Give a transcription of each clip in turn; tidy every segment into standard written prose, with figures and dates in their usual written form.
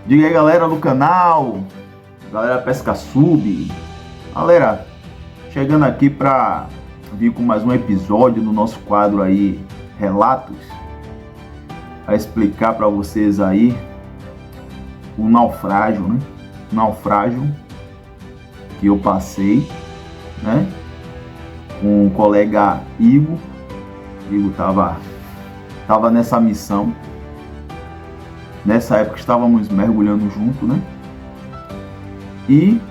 Diga aí, galera do canal, galera Pesca Sub, galera, chegando aqui para vir com mais um episódio do nosso quadro aí, Relatos, a explicar para vocês aí o naufrágio, né? O naufrágio que eu passei, né? Com o colega Igor. Igor tava nessa missão. Nessa época estávamos mergulhando junto, né? E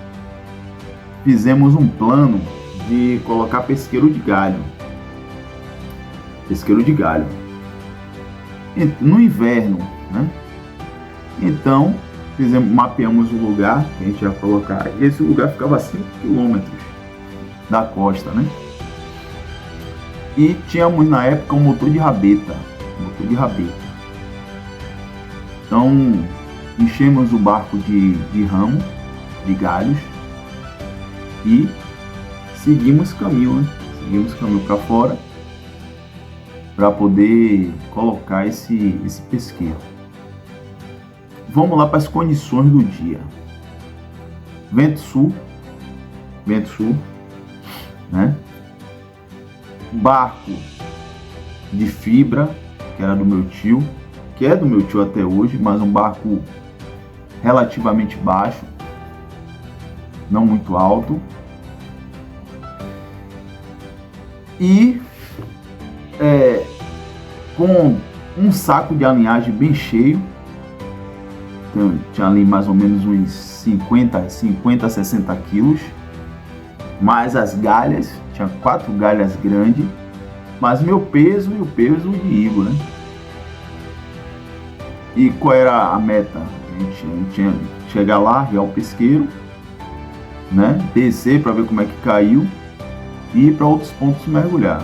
fizemos um plano de colocar pesqueiro de galho. Pesqueiro de galho. No inverno, né? Então, mapeamos o lugar que a gente ia colocar. E esse lugar ficava a 5 quilômetros da costa, né? E tínhamos na época um motor de rabeta. Então, enchemos o barco de ramo, de galhos, e seguimos caminho, né? Seguimos caminho para fora para poder colocar esse pesqueiro. Vamos lá para as condições do dia. Vento sul, né? Barco de fibra, que era do meu tio, que é do meu tio até hoje, mas um barco relativamente baixo, não muito alto. E com um saco de alinhagem bem cheio. Então, tinha ali mais ou menos uns 50, 60 quilos. Mais as galhas, tinha 4 galhas grandes, mas meu peso e o peso de Igor, né? E qual era a meta? A gente tinha que chegar lá, arriar o pesqueiro, né? Descer para ver como é que caiu e ir para outros pontos mergulhar.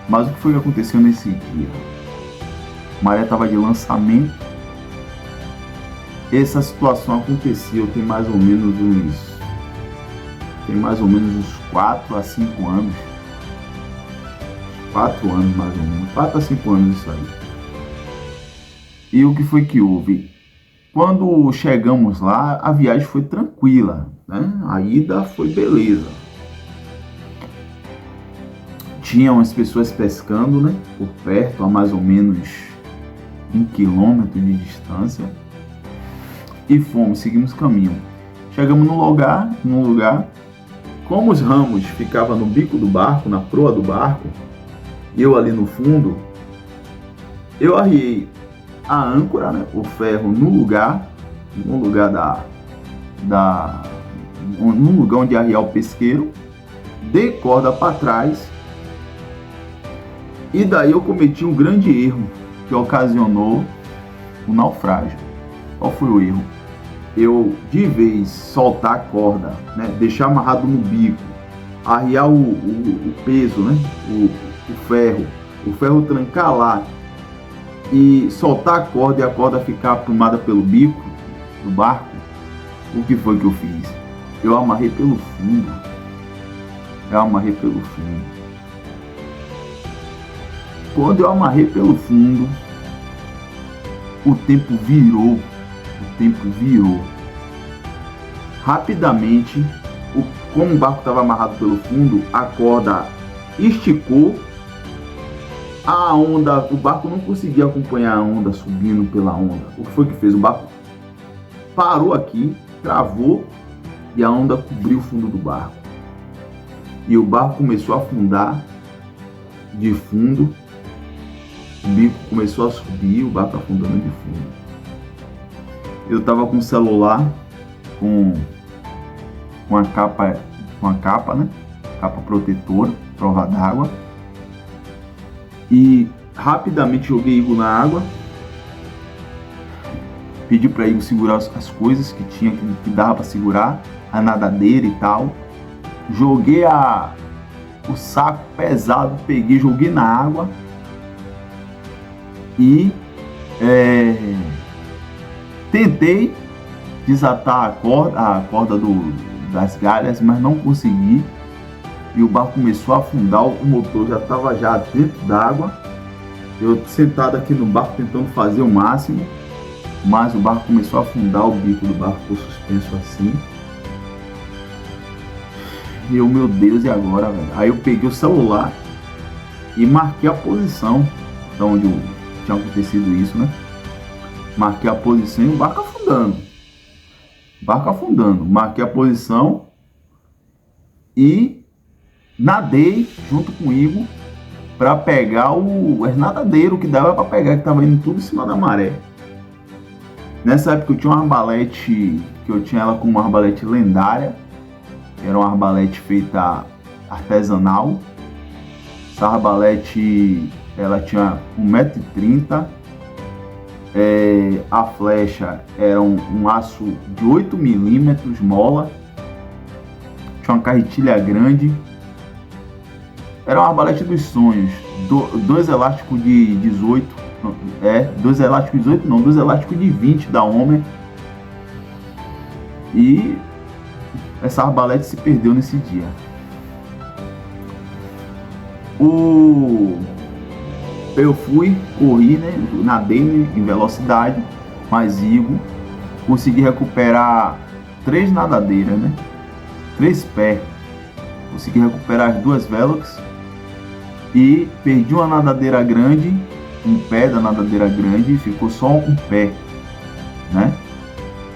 Mas o que foi que aconteceu nesse dia? A maré estava de lançamento. Essa situação aconteceu tem mais ou menos uns 4 a 5 anos. 4 anos mais ou menos. 4 a 5 anos isso aí. E o que foi que houve? Quando chegamos lá, a viagem foi tranquila, né? A ida foi beleza. Tinha umas pessoas pescando, né? Por perto, a mais ou menos 1 quilômetro de distância. E seguimos caminho. Chegamos num lugar. Como os ramos ficavam no bico do barco, na proa do barco, eu ali no fundo, eu arriei a âncora, né, o ferro no lugar onde arriar o pesqueiro, dei corda para trás, e daí eu cometi um grande erro que ocasionou o naufrágio. Qual foi o erro? Eu, de vez soltar a corda, né, deixar amarrado no bico, arriar o peso, né, o ferro trancar lá e soltar a corda e a corda ficar aprumada pelo bico do barco, o que foi que eu fiz? Eu amarrei pelo fundo. Quando eu amarrei pelo fundo, o tempo virou. Rapidamente, como o barco estava amarrado pelo fundo, a corda esticou. A onda, o barco não conseguia acompanhar a onda subindo pela onda. O que foi que fez? O barco parou aqui, travou e a onda cobriu o fundo do barco. E o barco começou a afundar de fundo, o bico começou a subir, o barco afundando de fundo. Eu estava com o celular, com a capa, né? Capa protetora, prova d'água. E rapidamente joguei Igor na água, pedi para Igor segurar as coisas que dava para segurar, a nadadeira e tal. Joguei o saco pesado, joguei na água e tentei desatar a corda das galhas, mas não consegui. E o barco começou a afundar, o motor já estava dentro d'água. Eu sentado aqui no barco tentando fazer o máximo. mas o barco começou a afundar, o bico do barco ficou suspenso assim. E eu, meu Deus, e agora, velho? Aí eu peguei o celular e marquei a posição de onde tinha acontecido isso, né? Marquei a posição e o barco afundando. Barco afundando. Marquei a posição e nadei junto com o Igor para pegar o nadadeiro que dava para pegar, que estava indo tudo em cima da maré. Nessa época eu tinha uma arbalete, que eu tinha ela como uma arbalete lendária, era uma arbalete feita artesanal. Essa arbalete ela tinha 1,30 m, a flecha era um aço de 8 milímetros mola, tinha uma carretilha grande, era uma arbalete dos sonhos, dois elásticos de 18, dois elásticos de 18 não, dois elásticos de 20 da Homer. E essa arbalete se perdeu nesse dia. Eu fui, corri, né? Nadei, né, em velocidade, mas Igor consegui recuperar 3 nadadeiras, né? 3 pés. Consegui recuperar as 2 Velox e perdi uma nadadeira grande, um pé da nadadeira grande, e ficou só um pé, né?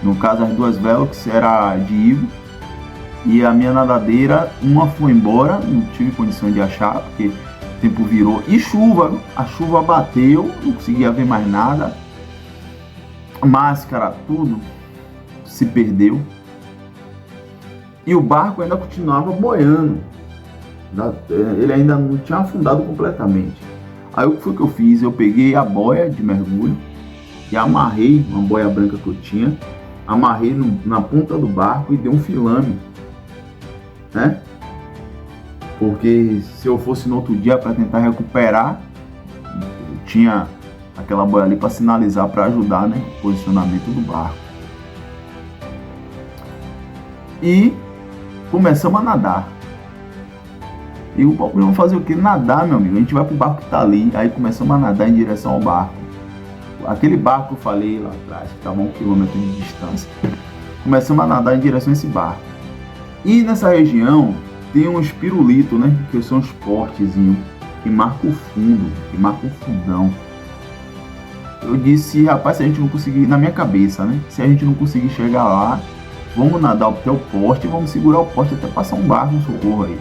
No caso, as 2 Velox era de Igor. E a minha nadadeira, uma foi embora, não tive condição de achar, porque o tempo virou. E chuva, a chuva bateu, não conseguia ver mais nada. Máscara, tudo se perdeu. E o barco ainda continuava boiando. Ele ainda não tinha afundado completamente. Aí o que foi que eu fiz? Eu peguei a boia de mergulho e amarrei, uma boia branca que eu tinha, amarrei na ponta do barco e dei um filame, né? Porque se eu fosse no outro dia para tentar recuperar, eu tinha aquela boia ali para sinalizar, para ajudar, né, o posicionamento do barco. E começamos a nadar. E o problema fazer o que? Nadar, meu amigo. A gente vai pro barco que tá ali, aí começamos a nadar em direção ao barco. Aquele barco que eu falei lá atrás, que estava a 1 quilômetro de distância. Começamos a nadar em direção a esse barco. E nessa região tem uns pirulitos, né? Que são uns portezinhos que marcam o fundo, que marcam o fundão. Eu disse, rapaz, se a gente não conseguir, na minha cabeça, né? Se a gente não conseguir chegar lá, vamos nadar até o poste, vamos segurar o poste até passar um barco, um socorro aí.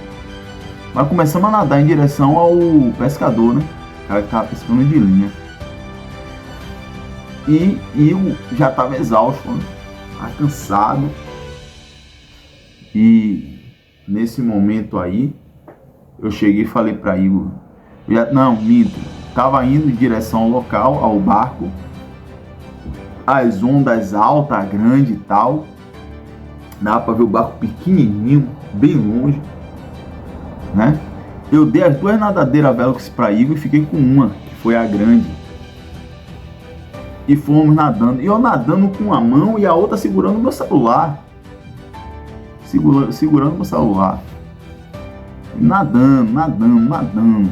Mas começamos a nadar em direção ao pescador, né? O cara que estava pescando de linha. E eu já estava exausto, né? Estava cansado. E nesse momento aí, eu cheguei e falei para Igor, não, minto, estava indo em direção ao local, ao barco, as ondas altas, grande e tal, dá para ver o barco pequenininho, bem longe, né? Eu dei as 2 nadadeiras Velox para Igor e fiquei com uma, que foi a grande. E fomos nadando, e eu nadando com uma mão e a outra segurando meu celular. Segurando meu celular. Nadando.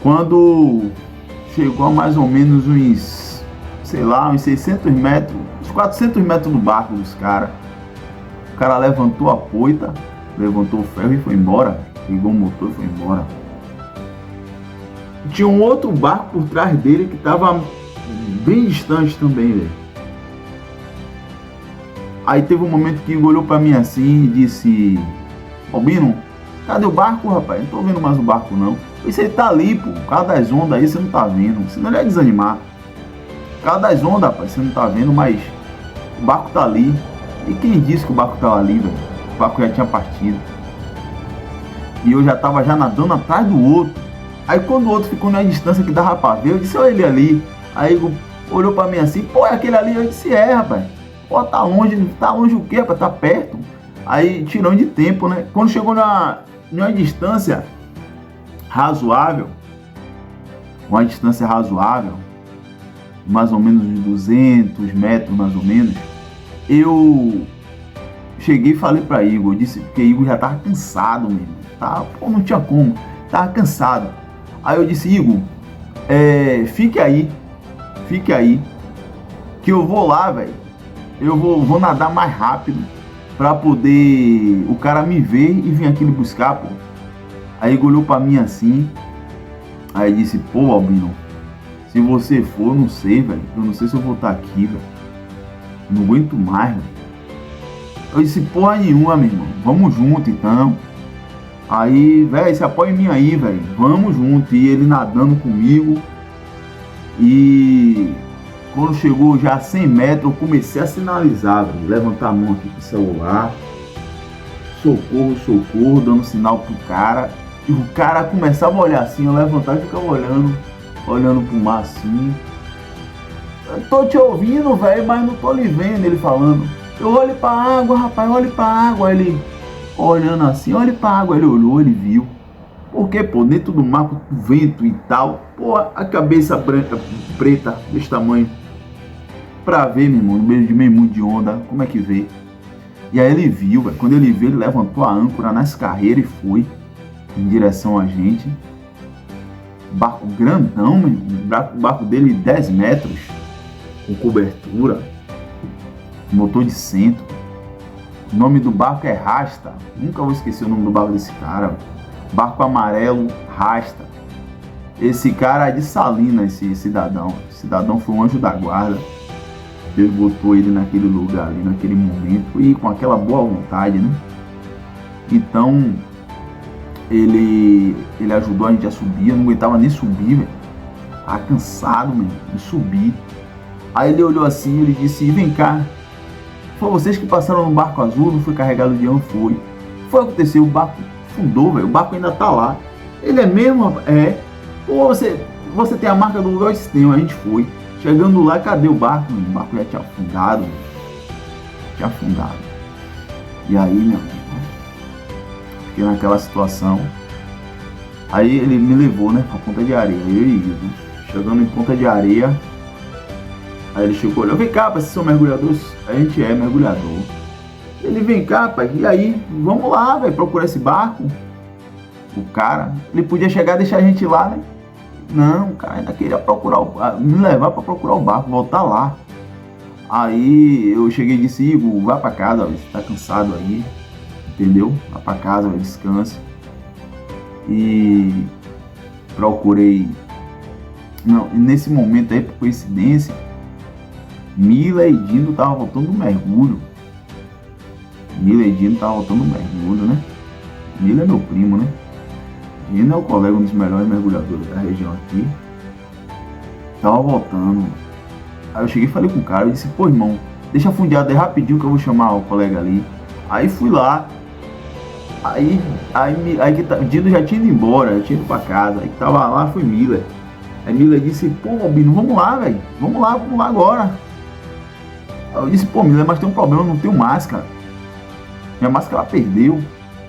Quando chegou a mais ou menos uns, sei lá, uns 600 metros, uns 400 metros do barco dos caras, o cara levantou a poita, levantou o ferro e foi embora. Ligou o motor e foi embora. Tinha um outro barco por trás dele que estava bem distante também, velho. Aí teve um momento que ele olhou pra mim assim e disse: Albino, cadê o barco, rapaz? Não tô vendo mais o barco não. Isso aí tá ali, pô. Por causa das ondas aí você não tá vendo. Senão ele ia desanimar. Por causa das ondas, rapaz, você não tá vendo, mas o barco tá ali. E quem disse que o barco tava ali, velho? O barco já tinha partido. E eu já tava nadando atrás do outro. Aí quando o outro ficou na distância que dava pra ver, eu disse: olha ele ali. Aí olhou pra mim assim: pô, é aquele ali? Eu disse: é, rapaz. Pô, tá longe o quê, rapaz? Tá perto. Aí tirando de tempo, né? Quando chegou numa distância razoável, mais ou menos de 200 metros, mais ou menos, eu cheguei e falei pra Igor, eu disse, porque Igor já tava cansado mesmo, tá? Pô, não tinha como, tava cansado. Aí eu disse: Igor, fique aí, que eu vou lá, velho. Eu vou nadar mais rápido pra poder o cara me ver e vir aqui me buscar, pô. Aí ele olhou pra mim assim. Aí disse, pô, Albino, se você for, eu não sei, velho. Eu não sei se eu vou estar aqui, velho. Não aguento mais, velho. Eu disse, porra nenhuma, meu irmão. Vamos junto, então. Aí, velho, se apoia em mim aí, velho. Vamos junto. E ele nadando comigo. E quando chegou já a 100 metros, eu comecei a sinalizar, velho. Levantar a mão aqui pro celular. Socorro, socorro, dando sinal pro cara. E o cara começava a olhar assim, eu levantava e ficava olhando pro mar assim. Eu tô te ouvindo, velho, mas não tô lhe vendo, ele falando. Eu olho pra água, rapaz, olhe pra água. Ele olhando assim, olhe pra água. Ele olhou, ele viu. Porque, pô, dentro do mar, com vento e tal, pô, a cabeça branca, preta, desse tamanho. Pra ver, meu irmão, no meio de meio mundo de onda, como é que vê? E aí ele viu, velho. Quando ele viu, ele levantou a âncora nas carreiras e foi em direção a gente. Barco grandão, meu irmão. O barco dele 10 metros, com cobertura, motor de centro. O nome do barco é Rasta. Nunca vou esquecer o nome do barco desse cara. Barco amarelo, Rasta. Esse cara é de Salinas, esse cidadão. Esse cidadão foi um anjo da guarda. Deus botou ele naquele lugar ali, naquele momento, e com aquela boa vontade, né? Então, ele ajudou a gente a subir. Eu não aguentava nem subir, velho. Tava cansado, mesmo, de subir. Aí ele olhou assim, ele disse, vem cá. Foi vocês que passaram no barco azul, não foi carregado de ano? Foi. Foi o que aconteceu, o barco fundou, velho. O barco ainda tá lá. Ele é mesmo? É. Pô, você tem a marca do lugar? Eu disse, tem, a gente foi. Chegando lá, cadê o barco? O barco já tinha afundado. Tinha afundado. E aí, meu amigo, fiquei naquela situação. Aí ele me levou, né, pra Ponta de Areia. Eu e Ivo. Chegando em Ponta de Areia. Aí ele chegou, olhou, vem cá, pai, vocês são mergulhadores? A gente é mergulhador. Ele, vem cá, pai, e aí? Vamos lá, velho, procurar esse barco. O cara, ele podia chegar e deixar a gente lá, né? Não, o cara ainda queria me levar para procurar o barco, voltar lá. Aí eu cheguei e disse, Igor, vá para casa, você tá cansado aí, entendeu? Vá para casa, descanse. E procurei. Não, e nesse momento aí, por coincidência, Mila e Dino estavam voltando do mergulho. Mila e Dino estavam voltando do mergulho, né? Mila é meu primo, né? Dino é o colega, um dos melhores mergulhadores da região aqui. Tava voltando. Aí eu cheguei e falei com o cara, eu disse, pô, irmão, deixa afundiado aí rapidinho que eu vou chamar o colega ali. Aí fui lá. Aí Dino já tinha ido embora, já tinha ido pra casa. Aí tava lá, foi Mila. Aí Mila disse, pô, Albino, vamos lá, velho. Vamos lá agora. Aí eu disse, pô, Mila, mas tem um problema, eu não tenho máscara. Minha máscara ela perdeu.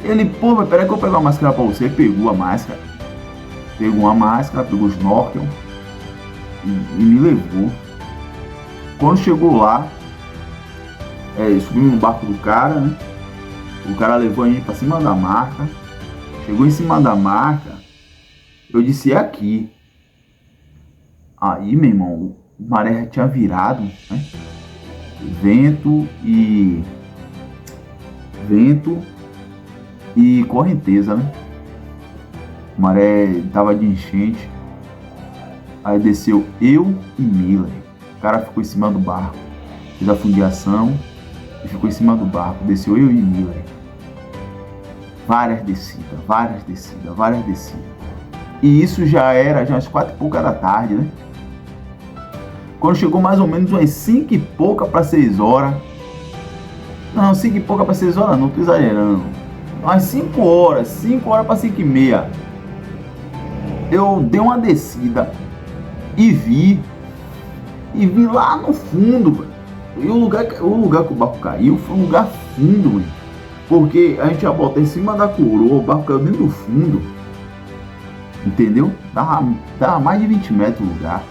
Ele, pô, mas peraí que eu pego a máscara pra você. Pegou a máscara. Pegou uma máscara, pegou o snorkel e me levou. Quando chegou lá, subimos no barco do cara, né? O cara levou a gente pra cima da marca. Chegou em cima da marca. Eu disse, é aqui. Aí, meu irmão, o maré já tinha virado, né? Vento e correnteza, né? A maré tava de enchente. Aí desceu eu e Miller. O cara ficou em cima do barco. Fez a fundiação e ficou em cima do barco. Desceu eu e Miller. Várias descidas. E isso já às 4 e pouca da tarde, né? Quando chegou mais ou menos umas 5 e pouca para 6 horas. Não, 5 e pouca para 6 horas não, tô exagerando. Umas 5 horas para 5 e meia. Eu dei uma descida e vi lá no fundo, velho. E o lugar que o barco caiu foi um lugar fundo, velho. Porque a gente ia botar em cima da coroa, o barco caiu dentro do fundo. Entendeu? Dava mais de 20 metros o lugar.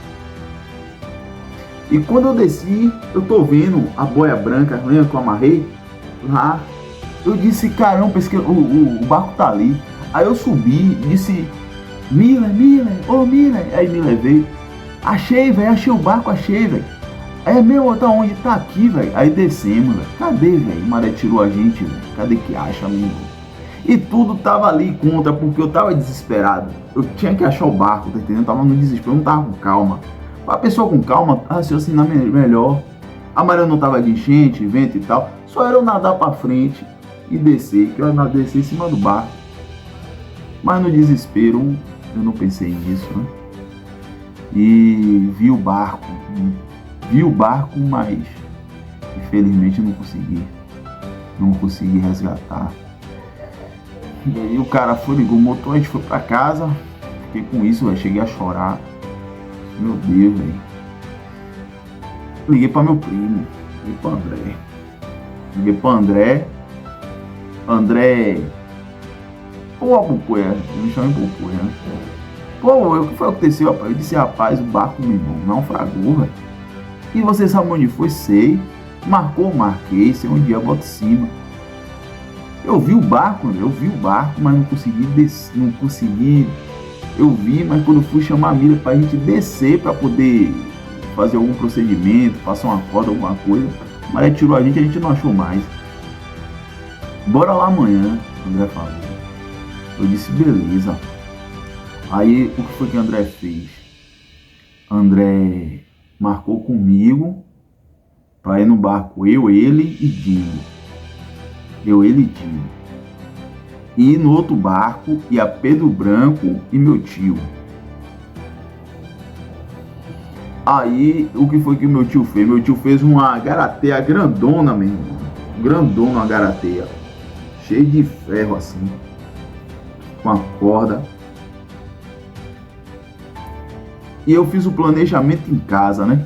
E quando eu desci, eu tô vendo a boia branca, lembra que eu amarrei? Lá. Eu disse, caramba, o barco tá ali. Aí eu subi e disse, Miller, ô Miller. Aí Miller veio. Achei o barco, velho. É meu, tá onde? Tá aqui, velho. Aí descemos, velho. Cadê, velho? O maré tirou a gente, velho. Cadê que acha, meu irmão? E tudo tava ali contra, porque eu tava desesperado. Eu tinha que achar o barco, tá entendendo? Eu tava no desespero, eu não tava com calma. A pessoa com calma, raciocinar melhor. A maré não tava de enchente, vento e tal. Só era eu nadar pra frente e descer, que eu ia descer em cima do barco. Mas no desespero, eu não pensei nisso, né? E vi o barco, mas infelizmente não consegui resgatar. E aí o cara ligou o motor, a gente foi pra casa, fiquei com isso, véio, cheguei a chorar. Meu Deus, velho. Liguei pra meu primo, liguei pro André. Liguei pro André. Pô, Abupoia, eu me chamo de Abupoia, né? Pô, o que foi que aconteceu, rapaz? Eu disse, rapaz, o barco, meu irmão, naufragou, velho. E você sabe onde foi? Sei. Marquei, sei onde é, bota em cima. Eu vi o barco, mas não consegui descer, não consegui. Eu vi, mas quando eu fui chamar a Mira pra gente descer, pra poder fazer algum procedimento, passar uma corda, alguma coisa, mas aí tirou a gente não achou mais. Bora lá amanhã, André falou. Eu disse, beleza. Aí, o que foi que o André fez? André marcou comigo para ir no barco, eu, ele e Dino. E no outro barco ia Pedro Branco e meu tio. Aí, o que foi que meu tio fez? Meu tio fez uma garateia grandona, meu irmão. Grandona uma garateia. Cheia de ferro assim. Com a corda. E eu fiz o planejamento em casa, né?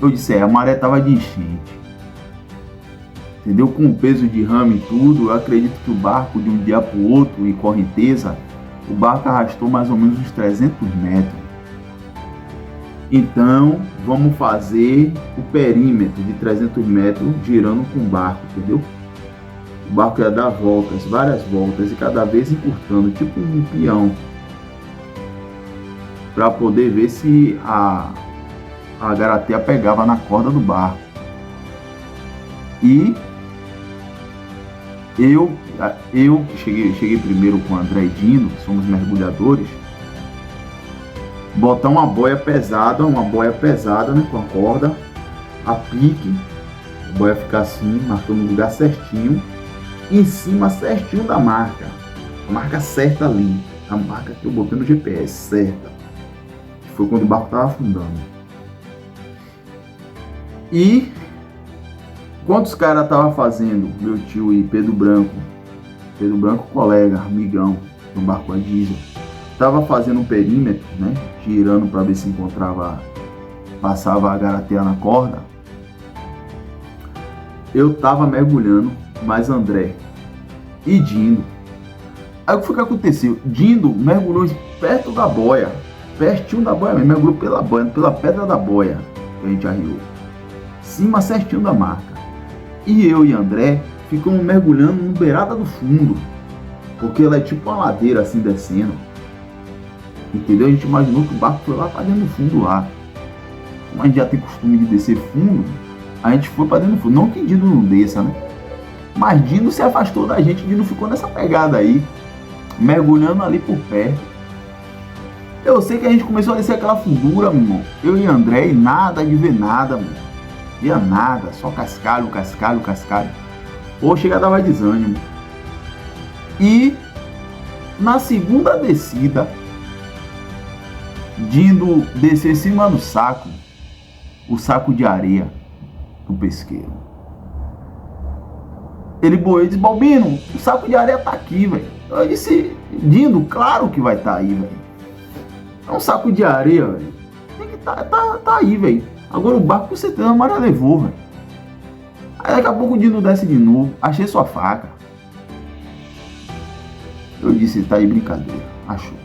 Eu disse, a maré tava de enchente. Entendeu? Com o peso de ramo e tudo, eu acredito que o barco de um dia para o outro, e correnteza, o barco arrastou mais ou menos uns 300 metros. Então, vamos fazer o perímetro de 300 metros girando com o barco, entendeu? O barco ia dar voltas, várias voltas, e cada vez encurtando, tipo um peão. Para poder ver se a garateia pegava na corda do barco. E eu que cheguei primeiro com o André e Dino, que somos mergulhadores, botar uma boia pesada, né, com a corda, a pique, a boia ficar assim, marcando o lugar certinho, em cima certinho da marca, a marca certa ali, a marca que eu botei no GPS, certa. Foi quando o barco estava afundando. E quanto os caras estavam fazendo, meu tio e Pedro Branco, colega, amigão, no barco a diesel, estava fazendo um perímetro, né, girando para ver se passava a garateia na corda. Eu estava mergulhando, mas André e Dindo. Aí o que foi que aconteceu? Dindo mergulhou perto da boia. Pertinho da boia mesmo, mergulhou pela pedra da boia que a gente arriou. Cima certinho da marca. E eu e André ficamos mergulhando no beirada do fundo. Porque ela é tipo uma ladeira assim descendo. Entendeu? A gente imaginou que o barco foi lá para dentro do fundo lá. Como a gente já tem costume de descer fundo, a gente foi para dentro do fundo. Não que Dino não desça, né? Mas Dino se afastou da gente, Dino ficou nessa pegada aí. Mergulhando ali por perto. Eu sei que a gente começou a descer aquela fundura, meu irmão. Eu e André, e nada de ver nada, mano. Via nada, só cascalho. Ou chega dava desânimo. E na segunda descida, Dindo desceu em cima do saco, o saco de areia do pesqueiro. Ele boiou e disse, Balbino, o saco de areia tá aqui, velho. Eu disse, Dindo, claro que vai estar aí, velho. É um saco de areia, velho. Tem que tá aí, velho. Agora o barco com certeza a maré levou, velho. Aí daqui a pouco o Dino desce de novo. Achei sua faca. Eu disse, tá aí brincadeira. Achou.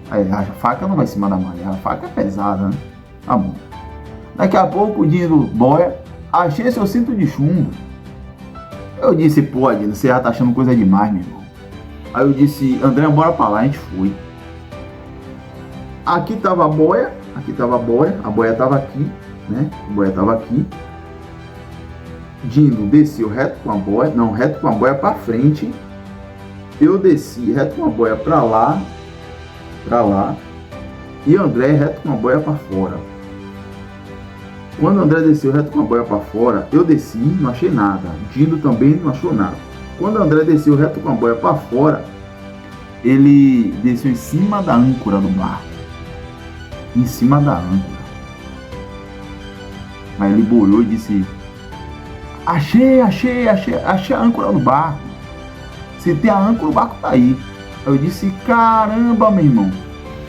Aí, a faca não vai em cima da maré. A faca é pesada, né? Tá bom. Daqui a pouco o Dino boia. Achei seu cinto de chumbo. Eu disse, pô, Dino, você já tá achando coisa demais, meu irmão. Aí eu disse, André, bora pra lá. A gente foi. Aqui tava a boia, a boia tava aqui, né? A boia estava aqui. Dindo desceu reto com a boia, não, reto com a boia para frente. Eu desci reto com a boia para lá, e André reto com a boia para fora. Quando André desceu reto com a boia para fora, eu desci, não achei nada. Dindo também não achou nada. Quando André desceu reto com a boia para fora, ele desceu em cima da âncora do barco. Em cima da âncora. Mas ele boiou e disse: achei a âncora do barco. Se tem a âncora, o barco tá aí. Eu disse: caramba, meu irmão.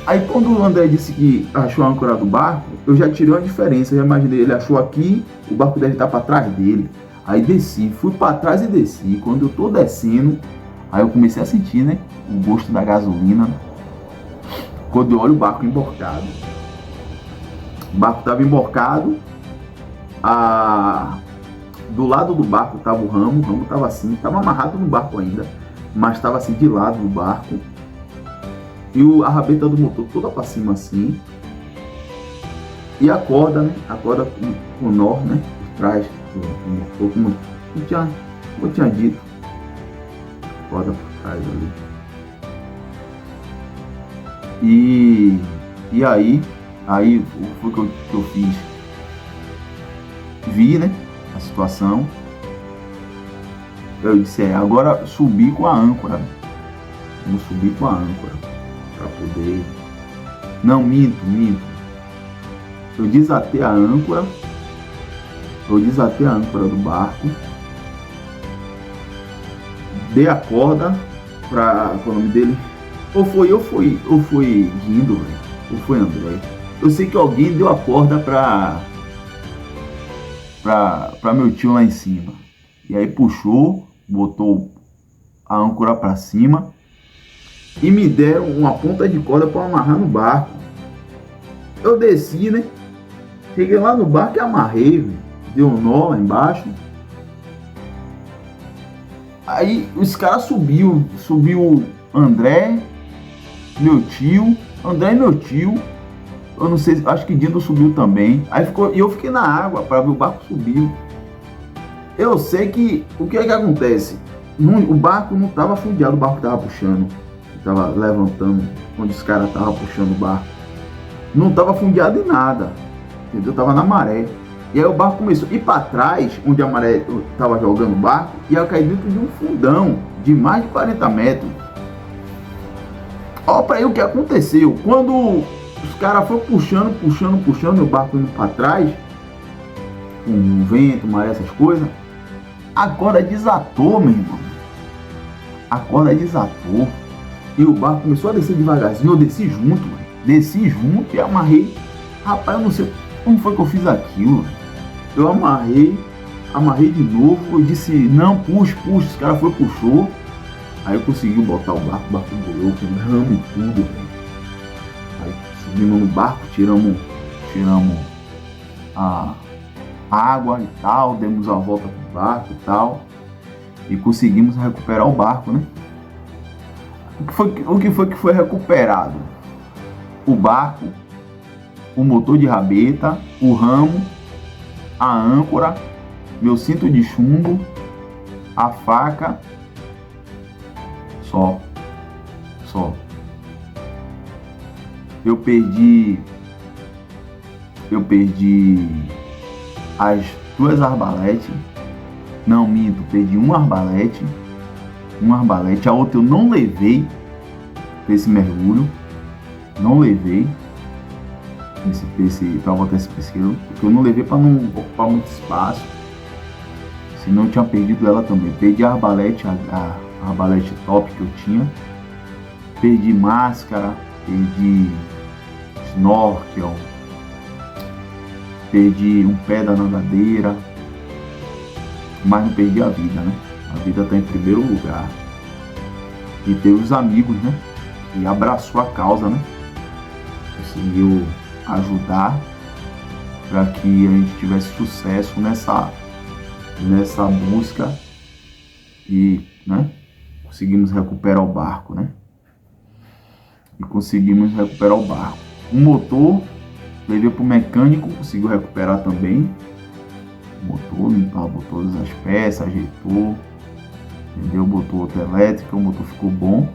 Aí quando o André disse que achou a âncora do barco, eu já tirei uma diferença. Eu já imaginei, ele achou aqui, o barco deve estar para trás dele. Aí desci, fui para trás e desci. Quando eu tô descendo, aí eu comecei a sentir, né, o gosto da gasolina. Quando eu olho o barco emborcado. O barco estava emborcado. Do lado do barco estava o ramo estava assim, estava amarrado no barco ainda, mas estava assim de lado do barco. E a rabeta do motor toda para cima assim. E a corda, né? A corda com o nó, né? Por trás do motor, como eu tinha dito. A corda por trás ali. E aí foi que eu fiz. Vi, né? A situação. Eu disse: agora subir com a âncora. Vamos subir com a âncora. Para poder. Não, minto. Eu desatei a âncora do barco. Dei a corda para o nome dele. Ou foi Guindo, velho. Ou foi André. Eu sei que alguém deu a corda para meu tio lá em cima. E aí puxou, botou a âncora para cima e me deram uma ponta de corda para amarrar no barco. Eu desci, né? Cheguei lá no barco e amarrei, véio. Deu um nó lá embaixo. Aí os caras subiu André, meu tio, André e meu tio. Eu não sei, acho que Dindo subiu também. Aí eu fiquei na água para ver o barco subir. Eu sei que o que é que acontece? O barco não estava fundeado, o barco estava puxando, estava levantando, onde os caras estavam puxando o barco. Não estava fundeado em nada, entendeu? Tava na maré. E aí o barco começou a ir para trás, onde a maré estava jogando o barco, e ia cair dentro de um fundão de mais de 40 metros. Olha para aí o que aconteceu. Quando os caras foram puxando, o barco indo para trás, com vento, maré, essas coisas, a corda desatou, meu irmão. A corda desatou. E o barco começou a descer devagarzinho. Eu desci junto, mano. Desci junto e amarrei. Rapaz, eu não sei como foi que eu fiz aquilo. Eu amarrei de novo. Eu disse: não, puxa. Os caras foram, puxou. Aí eu consegui botar o barco boiou, com ramo e tudo, velho. Aí subimos no barco, tiramos a água e tal, demos a volta pro barco e tal. E conseguimos recuperar o barco, né? O que foi que foi recuperado? O barco, o motor de rabeta, o ramo, a âncora, meu cinto de chumbo, a faca. Só. Eu perdi as 2 arbaletes. Não, minto, perdi uma arbalete. A outra eu não levei para esse mergulho. Não levei para botar esse pesqueiro, porque eu não levei para não ocupar muito espaço. Senão eu tinha perdido ela também. Perdi a arbalete, a arbalete top que eu tinha. Perdi máscara, perdi snorkel, perdi um pé da nadadeira, mas não perdi a vida, né? A vida está em primeiro lugar. E teve os amigos, né? E abraçou a causa, né? Conseguiu ajudar para que a gente tivesse sucesso nessa busca e, né? Conseguimos recuperar o barco, né? O motor Levei pro mecânico, conseguiu recuperar também o motor, limpou todas as peças, ajeitou, entendeu? Botou outra elétrica, o motor ficou bom.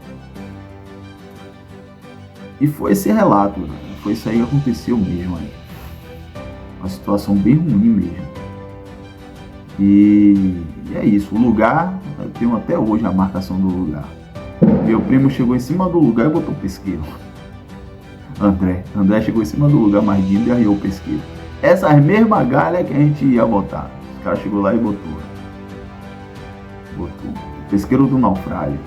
E foi esse relato, né? Foi isso aí que aconteceu mesmo aí. Uma situação bem ruim mesmo. E é isso, o lugar, eu tenho até hoje a marcação do lugar. Meu primo chegou em cima do lugar e botou pesqueiro. André chegou em cima do lugar mais lindo e arriou o pesqueiro. Essas mesmas galhas que a gente ia botar. Os caras chegou lá e botou. Pesqueiro do naufrágio.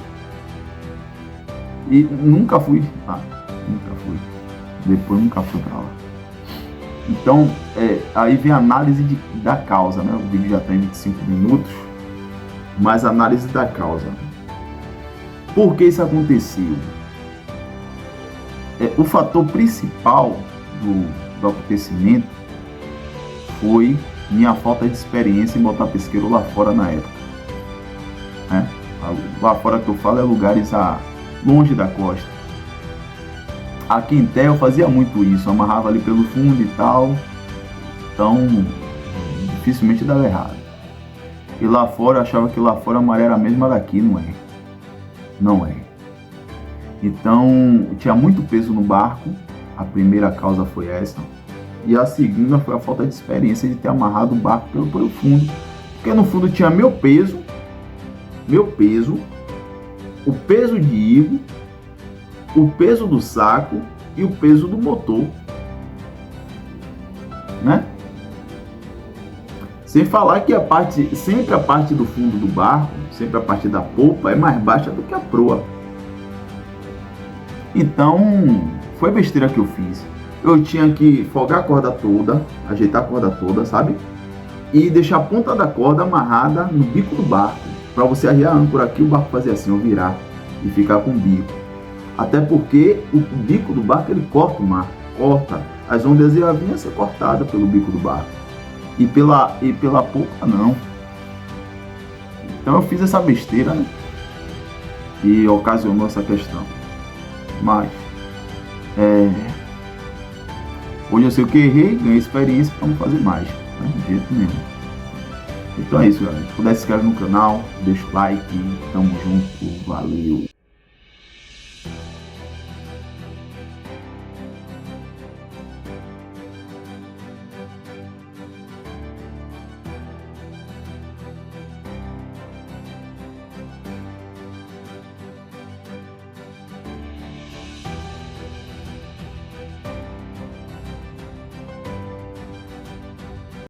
E nunca fui. Depois nunca fui pra lá. Então, aí vem a análise da causa, né? O vídeo já tem 25 minutos. Mas a análise da causa. Por que isso aconteceu? O fator principal do acontecimento foi minha falta de experiência em botar pesqueiro lá fora na época. Né? Lá fora que eu falo é lugares longe da costa. Aqui em terra eu fazia muito isso, amarrava ali pelo fundo e tal, então dificilmente dava errado. E lá fora eu achava que lá fora a maré era a mesma daqui, não é. Então tinha muito peso no barco, a primeira causa foi essa, e a segunda foi a falta de experiência de ter amarrado o barco pelo fundo, porque no fundo tinha meu peso, o peso de Igor, o peso do saco e o peso do motor, né? Sem falar que sempre a parte do fundo do barco, sempre a parte da polpa é mais baixa do que a proa. Então, foi besteira que eu fiz. Eu tinha que folgar a corda toda, ajeitar a corda toda, sabe? E deixar a ponta da corda amarrada no bico do barco, para você arriar a âncora aqui, o barco fazer assim, ó, virar e ficar com o bico. Até porque o bico do barco ele corta o mar, as ondas iam vir a ser cortadas pelo bico do barco e pela polpa não. Então eu fiz essa besteira, né? E ocasionou essa questão. Mas hoje eu sei o que errei, ganhei experiência para não fazer mais, né? De jeito nenhum. Então é isso, galera. Se puder, se inscreve no canal, deixa o like, tamo junto, valeu.